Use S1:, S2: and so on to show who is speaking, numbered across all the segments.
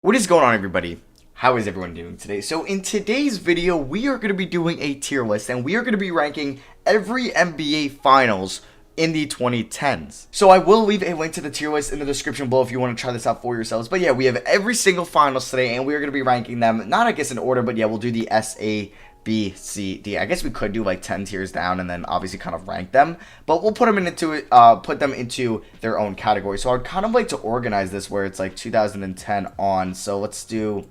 S1: What is going on, everybody? How is everyone doing today? So in today's video, we are going to be doing a tier list, and we are going to be ranking every NBA Finals in the 2010s. So I will leave a link to the tier list in the description below if you want to try this out for yourselves. But yeah, we have every single Finals today, and we are going to be ranking them, not I guess in order, but yeah, we'll do the S, A, B, C, D. I guess we could do like 10 tiers down and then obviously kind of rank them, but we'll put them into their own category. So I'd kind of like to organize this where it's like 2010 on. So let's do,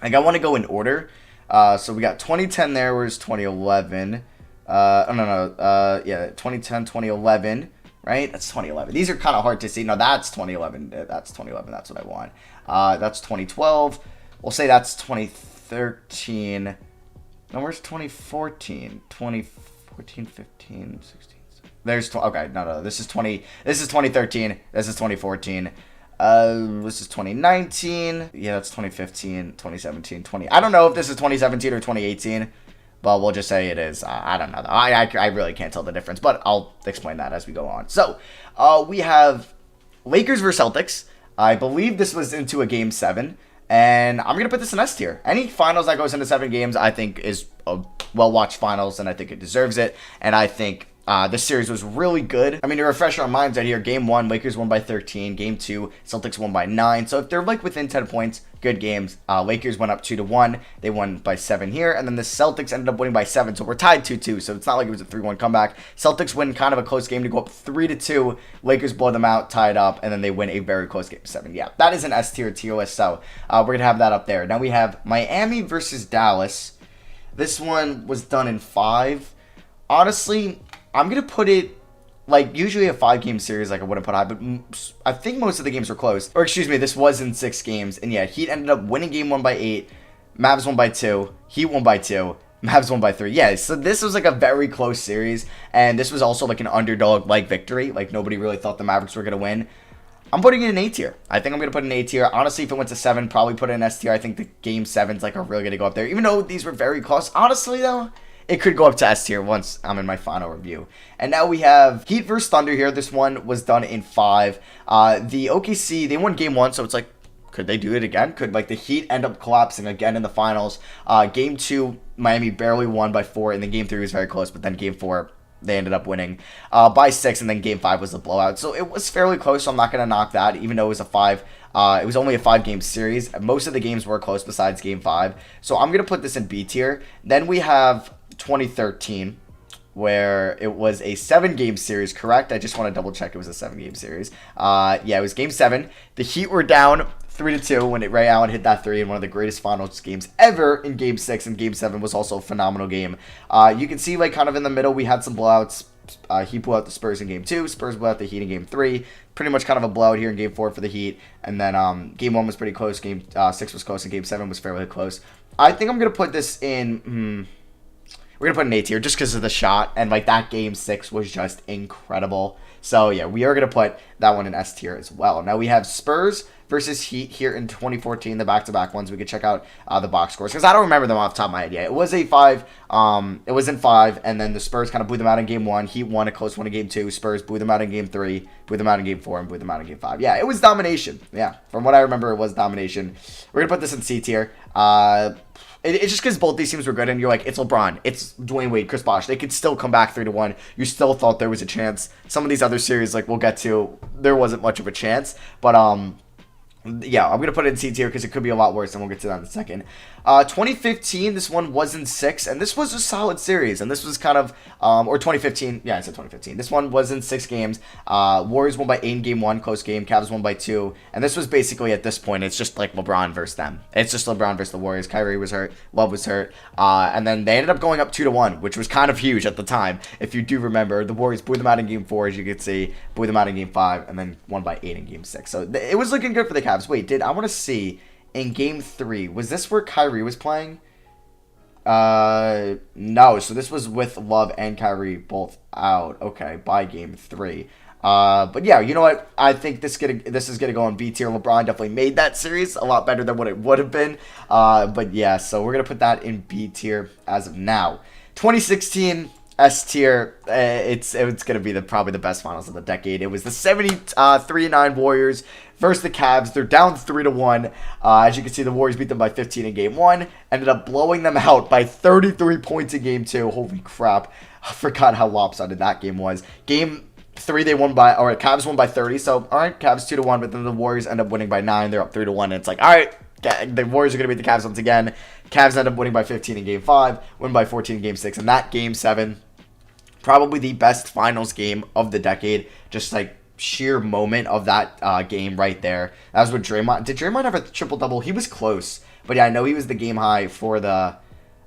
S1: like, I want to go in order. So we got 2010 there. Where's 2011? Yeah, 2010, 2011. Right? That's 2011. These are kind of hard to see. No, that's 2011. That's 2011. That's what I want. That's 2012. We'll say that's 2013. No, where's 2014? 2014, 15, 16. There's okay, no. This is 2013. This is 2014. This is 2019. Yeah, that's 2015, 2017, 20. I don't know if this is 2017 or 2018, but we'll just say it is. I don't know. I really can't tell the difference, but I'll explain that as we go on. So, we have Lakers versus Celtics. I believe this was into a game 7. And I'm going to put this in S tier. Any finals that goes into 7 games, I think, is a well-watched finals, and I think it deserves it. And I think this series was really good. I mean, to refresh our minds out here, Game 1, Lakers won by 13. Game 2, Celtics won by 9. So if they're like within 10 points, good games. Lakers went up 2-1. They won by 7 here. And then the Celtics ended up winning by 7. So we're tied 2-2. So it's not like it was a 3-1 comeback. Celtics win kind of a close game to go up 3-2. Lakers blow them out, tied up. And then they win a very close game 7. Yeah, that is an S tier list. So we're going to have that up there. Now we have Miami versus Dallas. This one was done in 5. Honestly, I'm going to put it, like, usually a 5-game series, like, I wouldn't put high, but I think most of the games were close. Or, excuse me, this was in 6 games. And, yeah, Heat ended up winning game 1 by 8. Mavs won by 2. Heat won by 2. Mavs won by 3. Yeah, so this was, like, a very close series. And this was also, like, an underdog-like victory. Like, nobody really thought the Mavericks were going to win. I'm putting it in A tier. I think I'm going to put it in A tier. Honestly, if it went to 7, probably put it in S tier. I think the game 7s, like, are really going to go up there. Even though these were very close. Honestly, though, it could go up to S tier once I'm in my final review. And now we have Heat versus Thunder here. This one was done in 5. The OKC, they won game 1, so it's like, could they do it again? Could, like, the Heat end up collapsing again in the finals? Game 2, Miami barely won by 4, and then game 3 was very close, but then game 4, they ended up winning by 6, and then game 5 was a blowout. So it was fairly close, so I'm not going to knock that, even though it was a 5. It was only a 5-game series. Most of the games were close besides game 5. So I'm going to put this in B tier. Then we have 2013, where it was a 7-game series, correct? I just want to double check it was a 7-game series. Yeah, it was game 7. The Heat were down 3-2 when Ray Allen hit that 3 in one of the greatest finals games ever in game 6, and game 7 was also a phenomenal game. You can see, like, kind of in the middle, we had some blowouts. Heat blew out the Spurs in game 2. Spurs blew out the Heat in game 3. Pretty much kind of a blowout here in game 4 for the Heat. And then game 1 was pretty close. Game 6 was close, and game 7 was fairly close. I think I'm going to put this in... We're going to put an A tier just because of the shot. And, like, that game 6 was just incredible. So, yeah, we are going to put that one in S tier as well. Now, we have Spurs versus Heat here in 2014, the back-to-back ones. We could check out the box scores because I don't remember them off the top of my head yet. It was a 5. It was in 5, and then the Spurs kind of blew them out in game 1. Heat won a close one in game 2. Spurs blew them out in game 3, blew them out in game 4, and blew them out in game 5. Yeah, it was domination. Yeah, from what I remember, it was domination. We're going to put this in C tier. It's just because both these teams were good, and you're like, it's LeBron, it's Dwayne Wade, Chris Bosh. They could still come back 3-1. You still thought there was a chance. Some of these other series, like we'll get to, there wasn't much of a chance. But yeah, I'm going to put it in C tier because it could be a lot worse, and we'll get to that in a second. 2015, this one was in 6, and this was a solid series, and this was kind of, or 2015, yeah, I said 2015. This one was in 6 games. Warriors won by 8 in game 1, close game. Cavs won by 2, and this was basically, at this point, it's just like LeBron versus them. It's just LeBron versus the Warriors. Kyrie was hurt. Love was hurt. And then they ended up going up 2-1, which was kind of huge at the time. If you do remember, the Warriors blew them out in game 4, as you could see, blew them out in game 5, and then won by 8 in game 6. So it was looking good for the Cavs. Wait, I want to see in game 3, was this where Kyrie was playing? No, so this was with Love and Kyrie both out. Okay, by game 3. But yeah, you know what? I think this is gonna go on B tier. LeBron definitely made that series a lot better than what it would have been. But yeah, so we're gonna put that in B tier as of now. 2016. S tier, it's gonna be probably the best finals of the decade. It was the 73-9 Warriors versus the Cavs. They're down 3-1. As you can see, the Warriors beat them by 15 in Game 1. Ended up blowing them out by 33 points in Game 2. Holy crap! I forgot how lopsided that game was. Game 3 they won by, or Cavs won by 30. So all right, Cavs 2-1, but then the Warriors end up winning by 9. They're up 3-1, and it's like, all right, the Warriors are gonna beat the Cavs once again. Cavs end up winning by 15 in Game 5, win by 14 in Game 6, and that Game 7, probably the best finals game of the decade. Just like sheer moment of that game right there. That was with Draymond. Did Draymond have a triple-double? He was close. But yeah, I know he was the game high for the...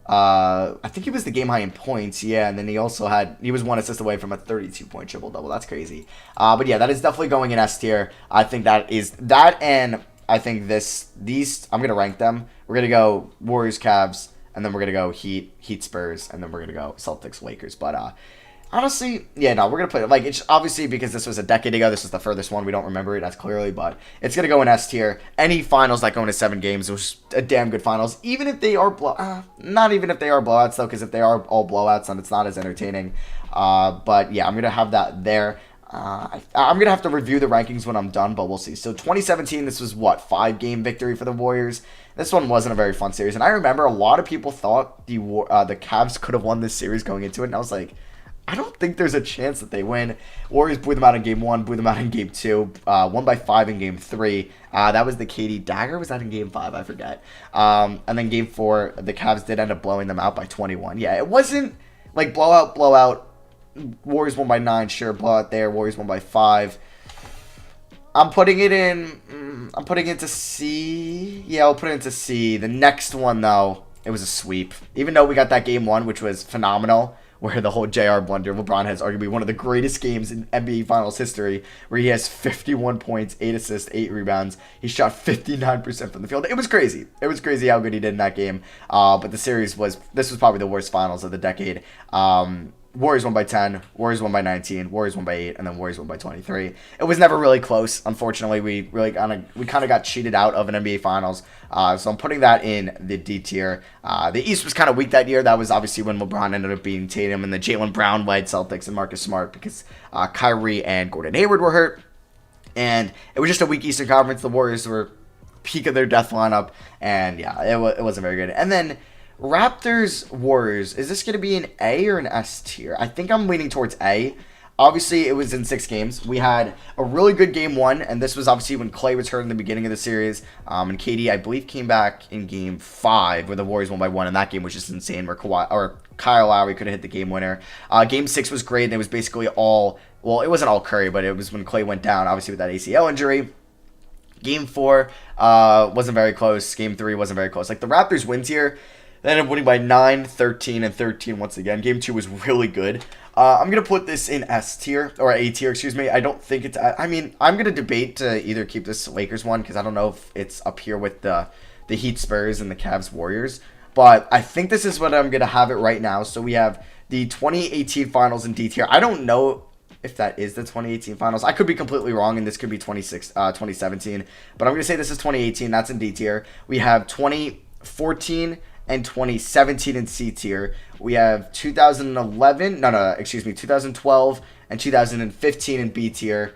S1: I think he was the game high in points, yeah, and then he was one assist away from a 32-point triple-double. That's crazy. But yeah, that is definitely going in S tier. I think that and I think these, I'm going to rank them. We're going to go Warriors, Cavs, and then we're going to go Heat, Spurs, and then we're going to go Celtics, Lakers. But honestly, yeah, no, we're going to play it. Like, it's obviously because this was a decade ago. This is the furthest one. We don't remember it as clearly, but it's going to go in S tier. Any finals that go into 7 games, it was a damn good finals. Even if they are not even if they are blowouts, though, because if they are all blowouts, then it's not as entertaining. But yeah, I'm going to have that there. I'm going to have to review the rankings when I'm done, but we'll see. So 2017, this was what, 5-game victory for the Warriors. This one wasn't a very fun series, and I remember a lot of people thought the Cavs could have won this series going into it, and I was like, I don't think there's a chance that they win. Warriors blew them out in Game 1, blew them out in Game 2, won by 5 in Game 3. That was the KD dagger. Was that in Game 5? I forget. And then Game 4, the Cavs did end up blowing them out by 21. Yeah, it wasn't like blowout. Warriors won by 9, sure, blowout there. Warriors won by 5. I'm putting it into C. Yeah, I'll put it into C. The next one, though, it was a sweep. Even though we got that Game 1, which was phenomenal, where the whole JR blunder, LeBron has arguably one of the greatest games in NBA Finals history, where he has 51 points, 8 assists, 8 rebounds. He shot 59% from the field. It was crazy. It was crazy how good he did in that game. But the series this was probably the worst finals of the decade. Warriors won by 10, Warriors won by 19, Warriors won by 8, and then Warriors won by 23. It was never really close. Unfortunately, we kind of got cheated out of an NBA Finals. So I'm putting that in the D tier. The East was kind of weak that year. That was obviously when LeBron ended up beating Tatum and the Jaylen Brown-led Celtics and Marcus Smart because Kyrie and Gordon Hayward were hurt. And it was just a weak Eastern Conference. The Warriors were peak of their death lineup. And yeah, it wasn't very good. And then Raptors, Warriors, is this going to be an A or an S tier? I think I'm leaning towards A. Obviously, it was in 6 games. We had a really good Game 1, and this was obviously when Klay was hurt in the beginning of the series. And KD, I believe, came back in Game 5, where the Warriors won by 1, and that game was just insane, where Kyle Lowry could have hit the game winner. Game 6 was great, and it was basically all, well, it wasn't all Curry, but it was when Klay went down, obviously with that ACL injury. Game 4 wasn't very close. Game 3 wasn't very close. Like, the Raptors wins here. They ended up winning by 9, 13, and 13 once again. Game 2 was really good. I'm going to put this in S tier, or A tier, excuse me. I don't think it's, I mean, I'm going to debate to either keep this Lakers one, because I don't know if it's up here with the Heat, Spurs, and the Cavs, Warriors. But I think this is what I'm going to have it right now. So we have the 2018 finals in D tier. I don't know if that is the 2018 finals. I could be completely wrong, and this could be 2017. But I'm going to say this is 2018. That's in D tier. We have 2014 and 2017 in C tier. We have 2012 and 2015 in B tier.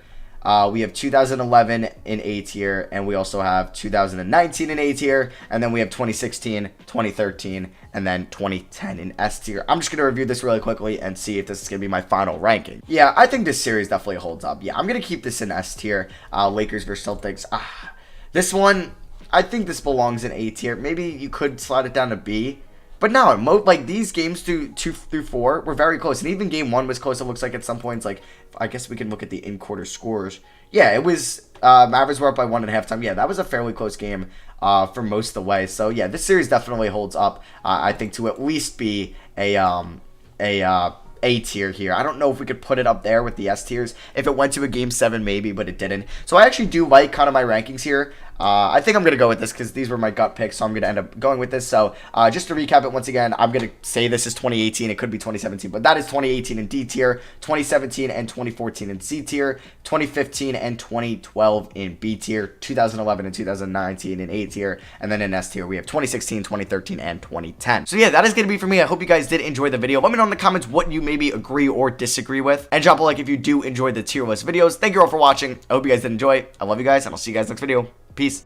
S1: We have 2011 in A tier, and we also have 2019 in A tier, and then we have 2016, 2013, and then 2010 in S tier. I'm just going to review this really quickly and see if this is going to be my final ranking. Yeah, I think this series definitely holds up. Yeah, I'm going to keep this in S tier. Lakers versus Celtics. This one, I think this belongs in A tier. Maybe you could slide it down to B. But no, like these games 2 through 4 were very close. And even Game 1 was close, it looks like at some points. Like, I guess we can look at the in-quarter scores. Yeah, it was, Mavericks were up by 1 at halftime. Yeah, that was a fairly close game for most of the way. So yeah, this series definitely holds up, I think, to at least be A tier here. I don't know if we could put it up there with the S tiers. If it went to a Game 7, maybe, but it didn't. So I actually do like kind of my rankings here. I think I'm going to go with this because these were my gut picks, so I'm going to end up going with this. So just to recap it once again, I'm going to say this is 2018. It could be 2017, but that is 2018 in D tier, 2017 and 2014 in C tier, 2015 and 2012 in B tier, 2011 and 2019 in A tier, and then in S tier we have 2016, 2013, and 2010. So yeah, that is going to be for me. I hope you guys did enjoy the video. Let me know in the comments what you maybe agree or disagree with, and drop a like if you do enjoy the tier list videos. Thank you all for watching. I hope you guys did enjoy. I love you guys, and I'll see you guys next video. Peace.